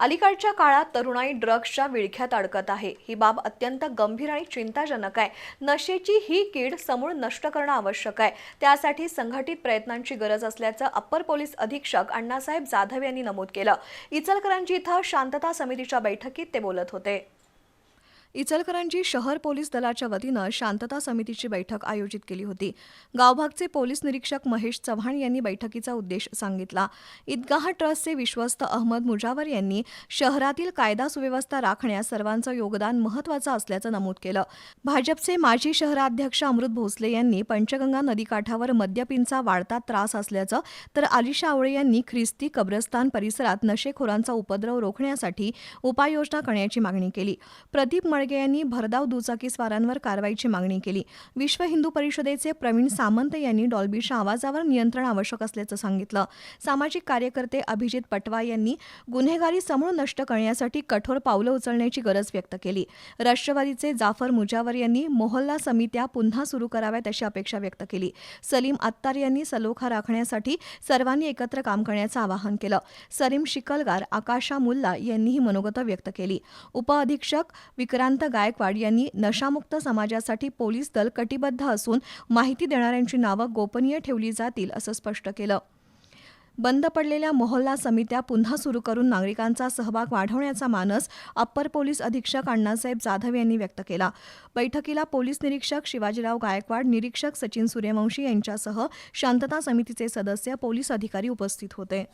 अलीकडच्या काळात तरुणाई ड्रग्सच्या विळख्यात अडकत आहे। ही बाब अत्यंत गंभीर आणि चिंताजनक आहे। नशेची ही कीड समूळ नष्ट करणं आवश्यक आहे। त्यासाठी संघटित प्रयत्नांची गरज असल्याचं अप्पर पोलीस अधीक्षक अण्णासाहेब जाधव यांनी नमूद केलं। इचलकरंजी इथं शांतता समितीच्या बैठकीत ते बोलत होते। इचलकरंजी शहर पोलीस दलाच्या वतीनं शांतता समितीची बैठक आयोजित केली होती। गावभागचे पोलीस निरीक्षक महेश चव्हाण यांनी बैठकीचा उद्देश सांगितला। ईदगाह ट्रस्टचे विश्वस्त अहमद मुजावर यांनी शहरातील कायदा सुव्यवस्था राखण्यास सर्वांचं योगदान महत्त्वाचं असल्याचं नमूद केलं। भाजपचे माजी शहराध्यक्ष अमृत भोसले यांनी पंचगंगा नदीकाठावर मद्यपींचा वाढता त्रास असल्याचं, तर आलिशा आवळे यांनी ख्रिस्ती कब्रस्तान परिसरात नशेखोरांचा उपद्रव रोखण्यासाठी उपाययोजना करण्याची मागणी केली। प्रदीप मळगे यांनी भरधाव दुचाकीस्वारांवर कारवाईची मागणी केली। विश्व हिंदू परिषदेचे प्रवीण सामंत यांनी डॉल्बीच्या आवाजावर नियंत्रण आवश्यक असल्याचं सांगितलं। सामाजिक कार्यकर्ते अभिजित पटवा यांनी गुन्हेगारी समूळ नष्ट करण्यासाठी कठोर पावलं उचलण्याची गरज व्यक्त केली। राष्ट्रवादीचे जाफर मुजावर यांनी मोहल्ला समित्या पुन्हा सुरू कराव्यात अशी अपेक्षा व्यक्त केली। सलीम अत्तार यांनी सलोखा राखण्यासाठी सर्वांनी एकत्र काम करण्याचं आवाहन केलं। सलीम शिकलगार, आकाशा मुल्ला यांनीही मनोगत व्यक्त केली। उपअधीक्षक विक्रांत गायकवाड यांनी नशामुक्त समाजासाठी पोलीस दल कटिबद्ध असून माहिती देणाऱ्यांची नावं गोपनीय ठेवली जातील असं स्पष्ट केलं। बंद पडलेल्या मोहल्ला समित्या पुन्हा सुरू करून नागरिकांचा सहभाग वाढवण्याचा मानस अप्पर पोलीस अधीक्षक अण्णासाहेब जाधव यांनी व्यक्त केला। बैठकीला पोलीस निरीक्षक शिवाजीराव गायकवाड, निरीक्षक सचिन सूर्यवंशी यांच्यासह शांतता समितीचे सदस्य, पोलीस अधिकारी उपस्थित होते।